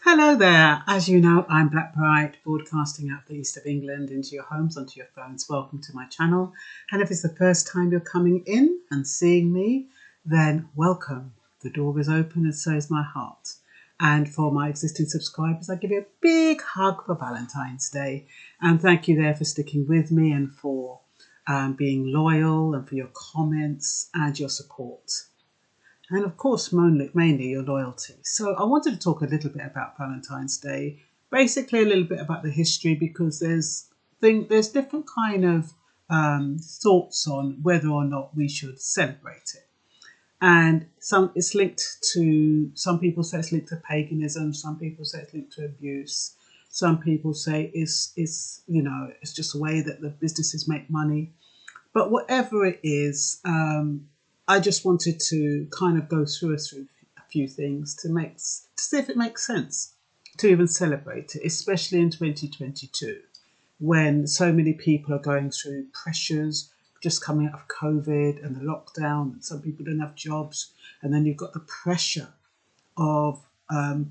Hello there. As you know, I'm BLACKBRIGHT, broadcasting out the east of England into your homes, onto your phones. Welcome to my channel. And if it's the first time you're coming in and seeing me, then welcome. The door is open and so is my heart. And for my existing subscribers, I give you a big hug for Valentine's Day. And thank you there for sticking with me and for being loyal and for your comments and your support. And of course, mainly your loyalty. So I wanted to talk a little bit about Valentine's Day, basically a little bit about the history, because there's different kind of thoughts on whether or not we should celebrate it. And some people say it's linked to paganism, some people say it's linked to abuse, some people say it's just a way that the businesses make money. But whatever it is, I just wanted to kind of go through a few things to see if it makes sense to even celebrate it, especially in 2022, when so many people are going through pressures, just coming out of COVID and the lockdown, and some people don't have jobs. And then you've got the pressure of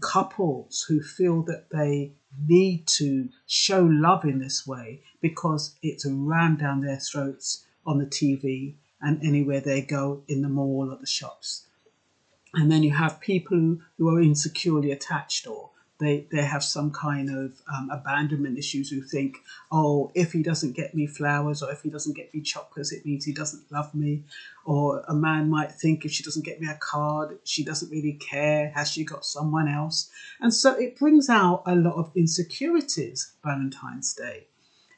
couples who feel that they need to show love in this way because it's rammed down their throats on the TV and anywhere they go in the mall or the shops. And then you have people who are insecurely attached, or they have some kind of abandonment issues, who think, oh, if he doesn't get me flowers or if he doesn't get me chocolates, it means he doesn't love me. Or a man might think, if she doesn't get me a card, she doesn't really care. Has she got someone else? And so it brings out a lot of insecurities, Valentine's Day.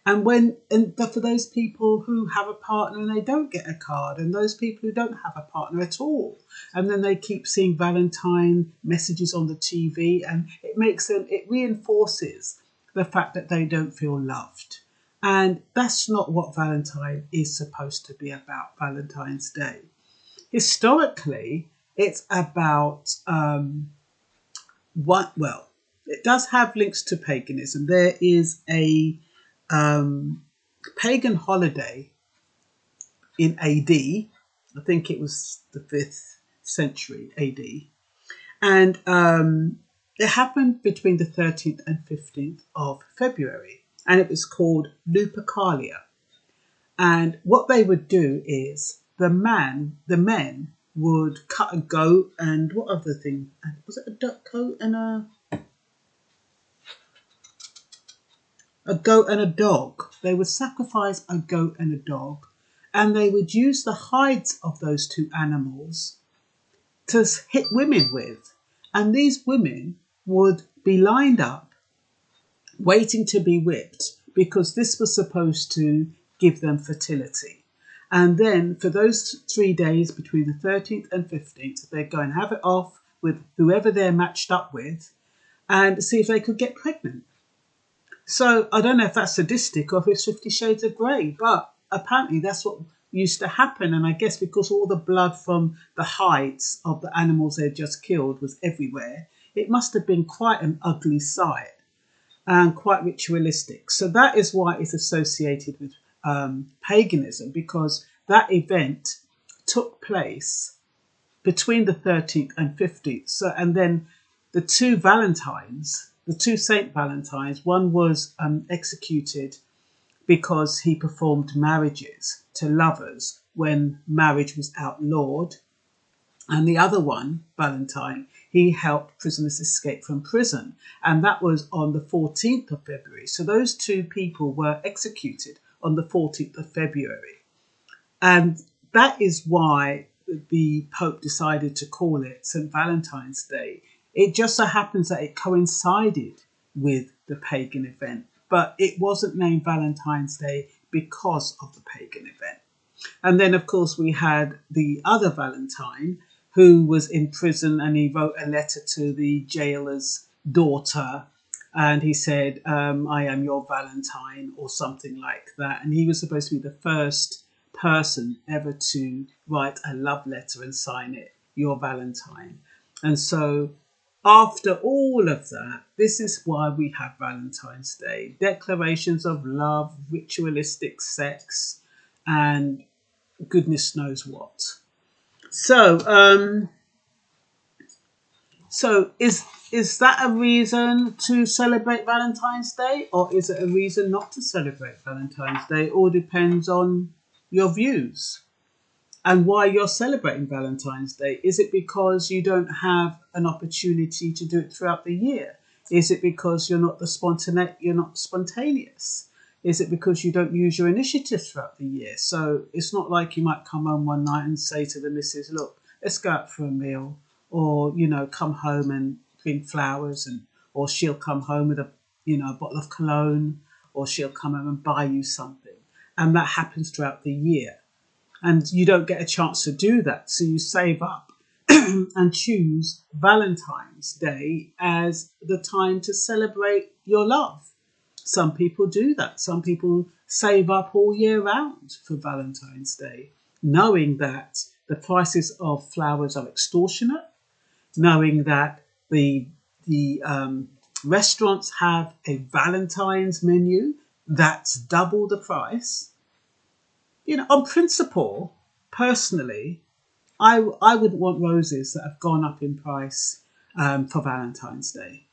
But for those people who have a partner and they don't get a card, and those people who don't have a partner at all, and then they keep seeing Valentine messages on the TV, and it reinforces the fact that they don't feel loved. And that's not what Valentine is supposed to be about, Valentine's Day. Historically, it's about it does have links to paganism. There is a pagan holiday in AD. I think it was the 5th century AD. And it happened between the 13th and 15th of February. And it was called Lupercalia. And what they would do is the men would cut a goat and what other thing? Was it a duck coat and a goat and a dog? They would sacrifice a goat and a dog, and they would use the hides of those two animals to hit women with. And these women would be lined up, waiting to be whipped, because this was supposed to give them fertility. And then for those 3 days between the 13th and 15th, they'd go and have it off with whoever they're matched up with and see if they could get pregnant. So I don't know if that's sadistic or if it's 50 Shades of Grey, but apparently that's what used to happen. And I guess because all the blood from the hides of the animals they'd just killed was everywhere, it must have been quite an ugly sight and quite ritualistic. So that is why it's associated with paganism, because that event took place between the 13th and 15th. So, and then the two Saint Valentines, one was executed because he performed marriages to lovers when marriage was outlawed. And the other one, Valentine, he helped prisoners escape from prison. And that was on the 14th of February. So those two people were executed on the 14th of February. And that is why the Pope decided to call it St. Valentine's Day. It just so happens that it coincided with the pagan event, but it wasn't named Valentine's Day because of the pagan event. And then, of course, we had the other Valentine who was in prison, and he wrote a letter to the jailer's daughter, and he said, I am your Valentine, or something like that. And he was supposed to be the first person ever to write a love letter and sign it, your Valentine. And so after all of that, this is why we have Valentine's Day. Declarations of love, ritualistic sex, and goodness knows what. So So is that a reason to celebrate Valentine's Day, or is it a reason not to celebrate Valentine's Day? It all depends on your views and why you're celebrating Valentine's Day. Is it because you don't have an opportunity to do it throughout the year? Is it because you're not spontaneous? Is it because you don't use your initiative throughout the year? So it's not like you might come home one night and say to the missus, look, let's go out for a meal, or, come home and bring flowers, or she'll come home with a bottle of cologne, or she'll come home and buy you something. And that happens throughout the year. And you don't get a chance to do that. So you save up and choose Valentine's Day as the time to celebrate your love. Some people do that. Some people save up all year round for Valentine's Day, knowing that the prices of flowers are extortionate, knowing that the restaurants have a Valentine's menu that's double the price. On principle, personally, I wouldn't want roses that have gone up in price for Valentine's Day,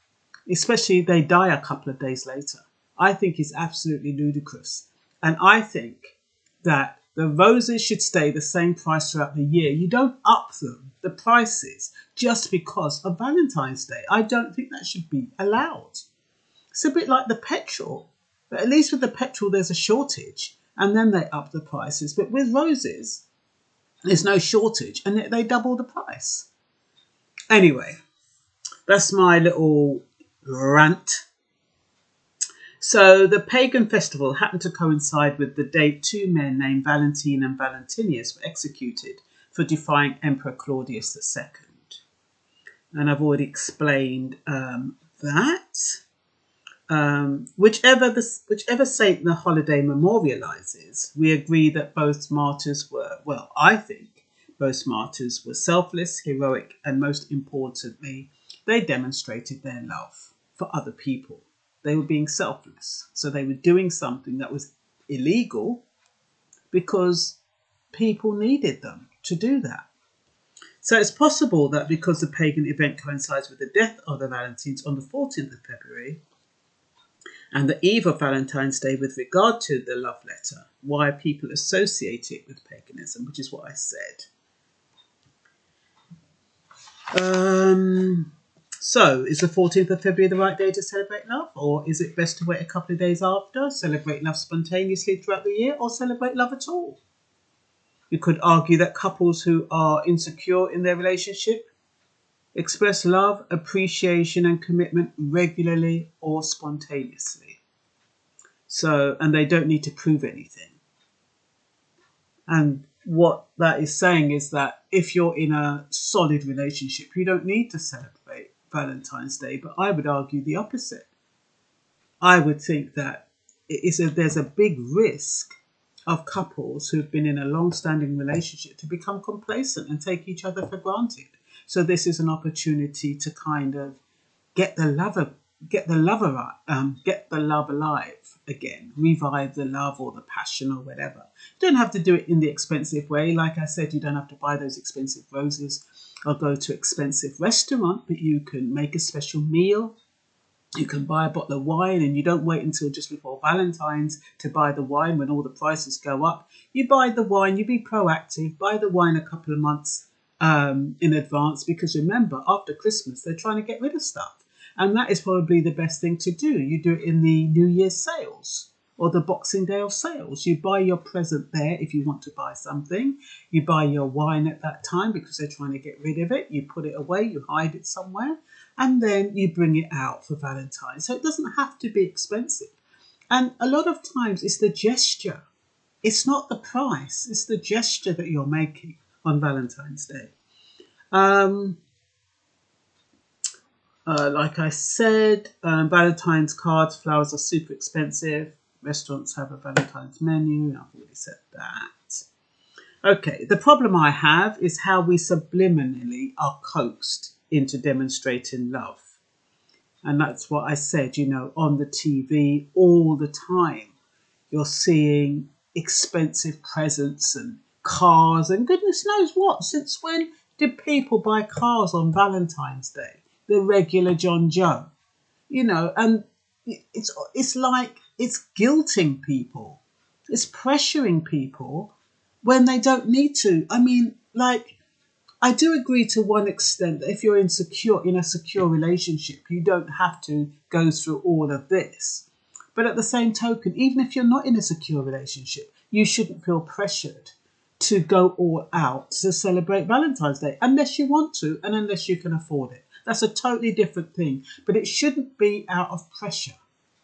especially if they die a couple of days later. I think it's absolutely ludicrous. And I think that the roses should stay the same price throughout the year. You don't up the prices just because of Valentine's Day. I don't think that should be allowed. It's a bit like the petrol, but at least with the petrol there's a shortage and then they up the prices. But with roses, there's no shortage and they double the price. Anyway, that's my little rant. So the pagan festival happened to coincide with the date two men named Valentine and Valentinius were executed for defying Emperor Claudius II. And I've already explained that. Whichever saint the holiday memorializes, we agree that both martyrs were, I think both martyrs were selfless, heroic, and most importantly, they demonstrated their love for other people. They were being selfless. So they were doing something that was illegal because people needed them to do that. So it's possible that because the pagan event coincides with the death of the Valentines on the 14th of February and the eve of Valentine's Day with regard to the love letter, why people associate it with paganism, which is what I said. So, is the 14th of February the right day to celebrate love? Or is it best to wait a couple of days after, celebrate love spontaneously throughout the year, or celebrate love at all? You could argue that couples who are insecure in their relationship express love, appreciation, and commitment regularly or spontaneously. So, and they don't need to prove anything. And what that is saying is that if you're in a solid relationship, you don't need to celebrate Valentine's Day, but I would argue the opposite. I would think that there's a big risk of couples who've been in a long-standing relationship to become complacent and take each other for granted. So this is an opportunity to kind of get the love alive again, revive the love or the passion or whatever. You don't have to do it in the expensive way. Like I said, you don't have to buy those expensive roses or go to expensive restaurant, but you can make a special meal. You can buy a bottle of wine, and you don't wait until just before Valentine's to buy the wine when all the prices go up. You buy the wine, you be proactive, buy the wine a couple of months in advance, because remember, after Christmas, they're trying to get rid of stuff. And that is probably the best thing to do. You do it in the New Year's sales or the Boxing Day of sales. You buy your present there if you want to buy something. You buy your wine at that time because they're trying to get rid of it. You put it away, you hide it somewhere, and then you bring it out for Valentine's. So it doesn't have to be expensive. And a lot of times it's the gesture. It's not the price. It's the gesture that you're making on Valentine's Day. Like I said, Valentine's cards, flowers are super expensive. Restaurants have a Valentine's menu. I've already said that. Okay, the problem I have is how we subliminally are coaxed into demonstrating love. And that's what I said, on the TV all the time. You're seeing expensive presents and cars and goodness knows what. Since when did people buy cars on Valentine's Day? the regular John Joe, and it's like it's guilting people, it's pressuring people when they don't need to. I mean, like, I do agree to one extent that if you're in a secure relationship, you don't have to go through all of this. But at the same token, even if you're not in a secure relationship, you shouldn't feel pressured to go all out to celebrate Valentine's Day, unless you want to and unless you can afford it. That's a totally different thing. But it shouldn't be out of pressure.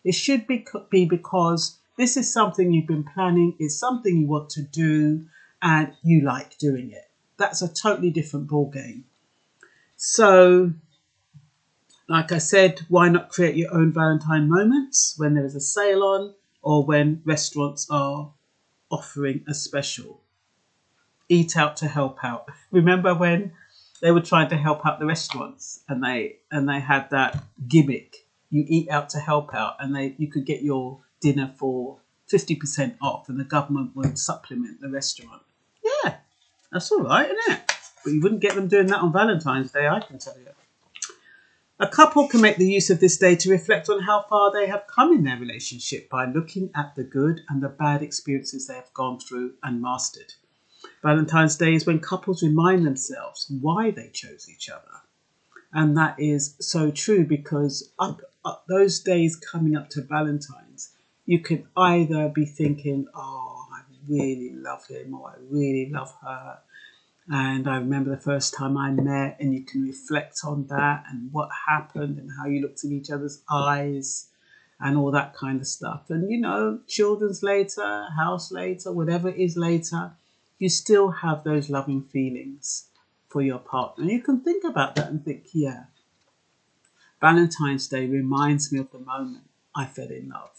It should be because this is something you've been planning, it's something you want to do, and you like doing it. That's a totally different ball game. So, like I said, why not create your own Valentine moments when there is a sale on, or when restaurants are offering a special? Eat out to help out. Remember when they were trying to help out the restaurants, and they had that gimmick? You eat out to help out, and you could get your dinner for 50% off, and the government would supplement the restaurant. Yeah, that's all right, isn't it? But you wouldn't get them doing that on Valentine's Day, I can tell you. A couple can make the use of this day to reflect on how far they have come in their relationship by looking at the good and the bad experiences they have gone through and mastered. Valentine's Day is when couples remind themselves why they chose each other. And that is so true, because up those days coming up to Valentine's, you can either be thinking, oh, I really love him, or I really love her, and I remember the first time I met, and you can reflect on that and what happened and how you looked in each other's eyes and all that kind of stuff. And, children's later, house later, whatever it is later, you still have those loving feelings for your partner. And you can think about that and think, yeah, Valentine's Day reminds me of the moment I fell in love.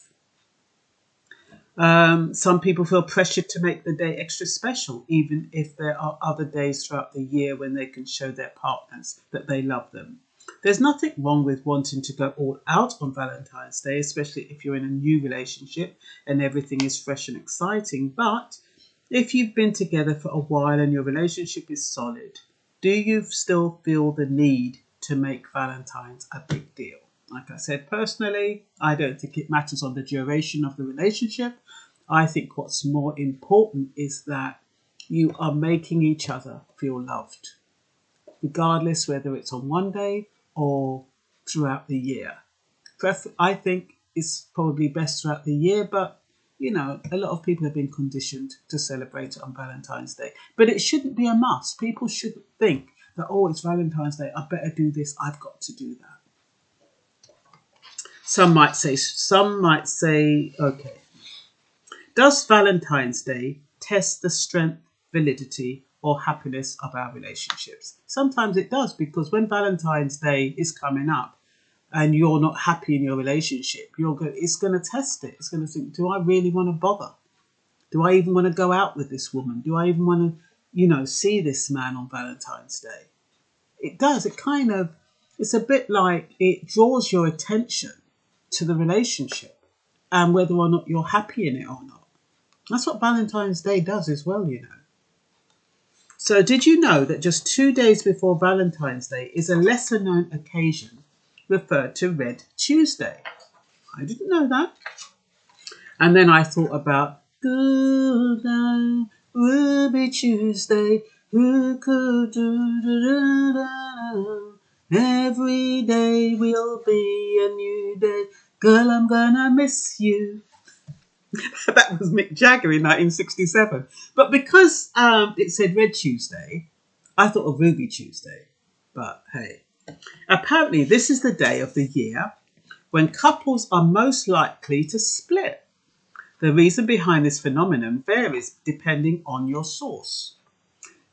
Some people feel pressured to make the day extra special, even if there are other days throughout the year when they can show their partners that they love them. There's nothing wrong with wanting to go all out on Valentine's Day, especially if you're in a new relationship and everything is fresh and exciting. But if you've been together for a while and your relationship is solid, do you still feel the need to make Valentine's a big deal? Like I said, personally, I don't think it matters on the duration of the relationship. I think what's more important is that you are making each other feel loved, regardless whether it's on one day or throughout the year. I think it's probably best throughout the year, but a lot of people have been conditioned to celebrate it on Valentine's Day. But it shouldn't be a must. People shouldn't think that, oh, it's Valentine's Day, I better do this, I've got to do that. Some might say, okay, does Valentine's Day test the strength, validity, or happiness of our relationships? Sometimes it does, because when Valentine's Day is coming up and you're not happy in your relationship, it's going to test it. It's going to think, do I really want to bother? Do I even want to go out with this woman? Do I even want to, see this man on Valentine's Day? It does. It's a bit like it draws your attention to the relationship and whether or not you're happy in it or not. That's what Valentine's Day does as well, So did you know that just 2 days before Valentine's Day is a lesser known occasion referred to Red Tuesday? I didn't know that. And then I thought about good night, Ruby Tuesday, who could do. Every day will be a new day. Girl, I'm gonna miss you. That was Mick Jagger in 1967. But because it said Red Tuesday, I thought of Ruby Tuesday. But hey, apparently this is the day of the year when couples are most likely to split. The reason behind this phenomenon varies depending on your source.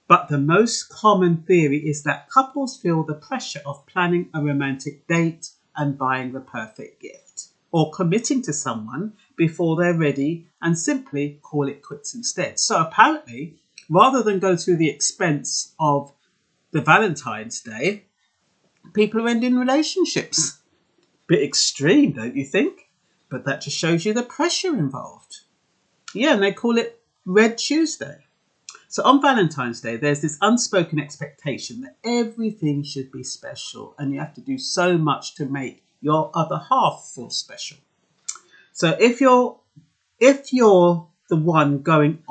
But the most common theory is that couples feel the pressure of planning a romantic date and buying the perfect gift, or committing to someone before they're ready and simply call it quits instead. So apparently, rather than go through the expense of the Valentine's Day, people are ending relationships. Bit extreme, don't you think? But that just shows you the pressure involved. Yeah, and they call it Red Tuesday. So on Valentine's Day, there's this unspoken expectation that everything should be special and you have to do so much to make your other half feel special. So if you're the one going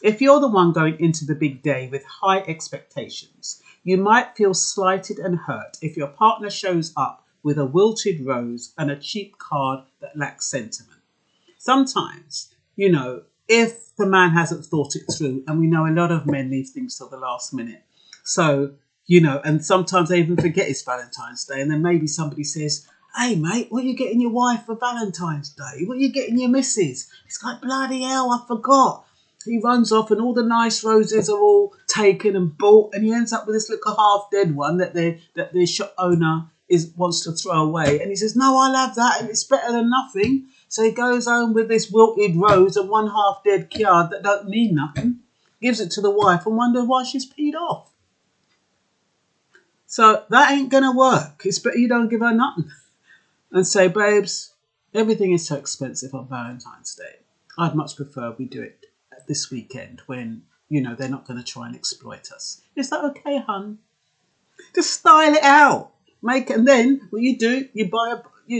if you're the one going into the big day with high expectations, you might feel slighted and hurt if your partner shows up with a wilted rose and a cheap card that lacks sentiment. Sometimes, if the man hasn't thought it through, and we know a lot of men leave things till the last minute. So, and sometimes they even forget it's Valentine's Day, and then maybe somebody says, hey, mate, what are you getting your wife for Valentine's Day? What are you getting your missus? It's like, bloody hell, I forgot. He runs off and all the nice roses are all taken and bought, and he ends up with this little half-dead one that the shop owner wants to throw away. And he says, no, I'll have that, and it's better than nothing. So he goes home with this wilted rose and one half-dead card that don't mean nothing, gives it to the wife and wonders why she's peed off. So that ain't going to work. It's better you don't give her nothing. And say, babes, everything is so expensive on Valentine's Day. I'd much prefer we do it this weekend when, they're not going to try and exploit us. Is that okay, hun? Just style it out. And then what you do, you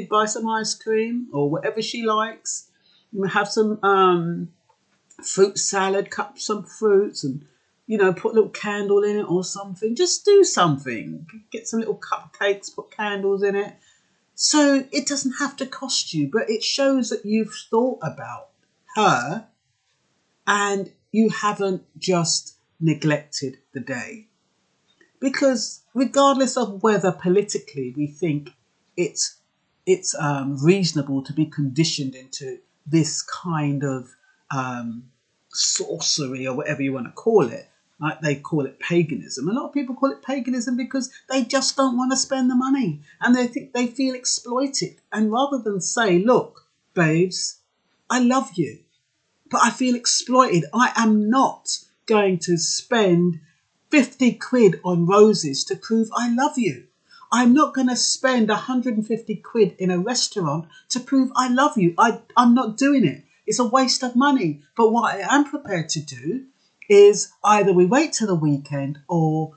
buy some ice cream or whatever she likes. You have some fruit salad, cut some fruits and, put a little candle in it or something. Just do something. Get some little cupcakes, put candles in it. So it doesn't have to cost you, but it shows that you've thought about her and you haven't just neglected the day. Because regardless of whether politically we think it's reasonable to be conditioned into this kind of sorcery or whatever you want to call it, like they call it paganism. A lot of people call it paganism because they just don't want to spend the money and they feel exploited. And rather than say, look, babes, I love you, but I feel exploited. I am not going to spend 50 quid on roses to prove I love you. I'm not going to spend 150 quid in a restaurant to prove I love you. I'm not doing it. It's a waste of money. But what I am prepared to do is either we wait till the weekend or,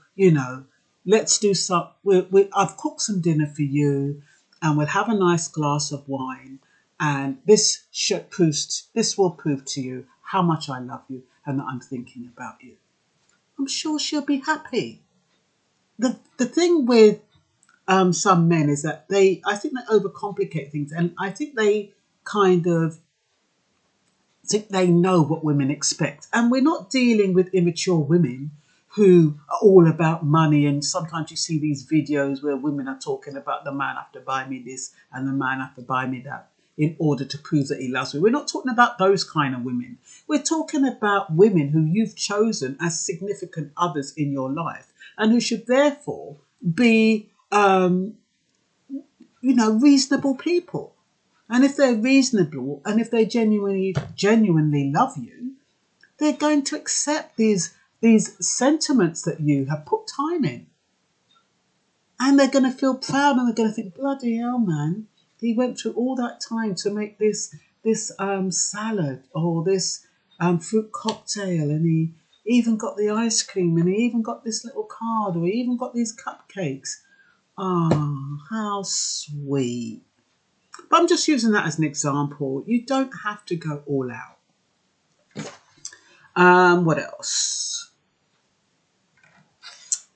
let's do some, I've cooked some dinner for you and we'll have a nice glass of wine. And this will prove to you how much I love you and that I'm thinking about you. I'm sure she'll be happy. The thing with some men is that I think they overcomplicate things, and I think they kind of think they know what women expect. And we're not dealing with immature women who are all about money. And sometimes you see these videos where women are talking about the man have to buy me this and the man have to buy me that in order to prove that he loves me. We're not talking about those kind of women. We're talking about women who you've chosen as significant others in your life and who should therefore be, reasonable people. And if they're reasonable and if they genuinely love you, they're going to accept these sentiments that you have put time in. And they're going to feel proud and they're going to think, bloody hell, man, he went through all that time to make this salad or this fruit cocktail, and he even got the ice cream and he even got this little card or he even got these cupcakes. Oh, how sweet. But I'm just using that as an example. You don't have to go all out. What else?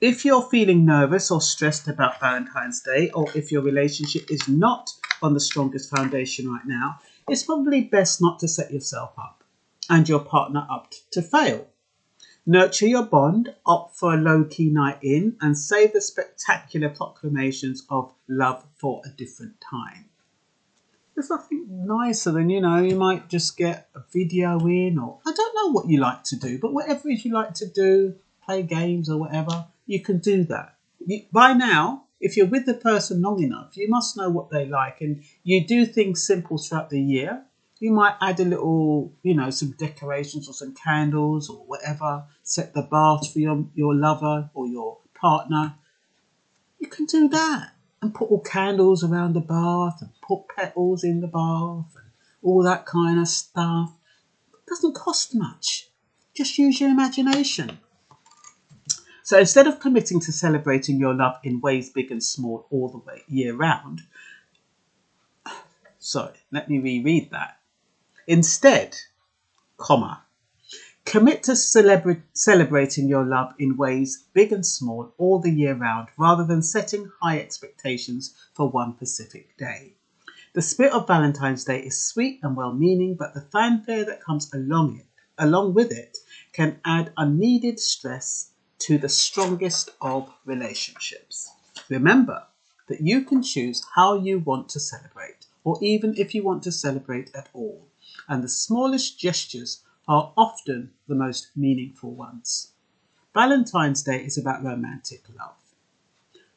If you're feeling nervous or stressed about Valentine's Day, or if your relationship is not on the strongest foundation right now, it's probably best not to set yourself up and your partner up to fail. Nurture your bond, opt for a low-key night in, and save the spectacular proclamations of love for a different time. There's nothing nicer than, you might just get a video in, or I don't know what you like to do, but whatever it is you like to do, play games or whatever, you can do that. By now, if you're with the person long enough, you must know what they like, and you do things simple throughout the year. You might add a little, some decorations or some candles or whatever, set the bath for your lover or your partner. You can do that and put all candles around the bath and put petals in the bath and all that kind of stuff. It doesn't cost much. Just use your imagination. So instead of committing to celebrating your love in ways big and small all the way year round, sorry, let me reread that. Instead, commit to celebrating your love in ways big and small all the year round, rather than setting high expectations for one specific day. The spirit of Valentine's Day is sweet and well-meaning, but the fanfare that comes along with it can add unneeded stress to the strongest of relationships. Remember that you can choose how you want to celebrate, or even if you want to celebrate at all. And the smallest gestures are often the most meaningful ones. Valentine's Day is about romantic love.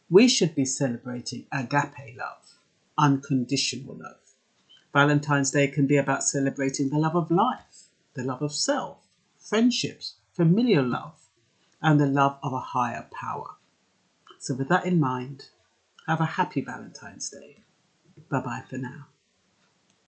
We should be celebrating agape love, unconditional love. Valentine's Day can be about celebrating the love of life, the love of self, friendships, familial love, and the love of a higher power. So with that in mind, have a happy Valentine's Day. Bye-bye for now.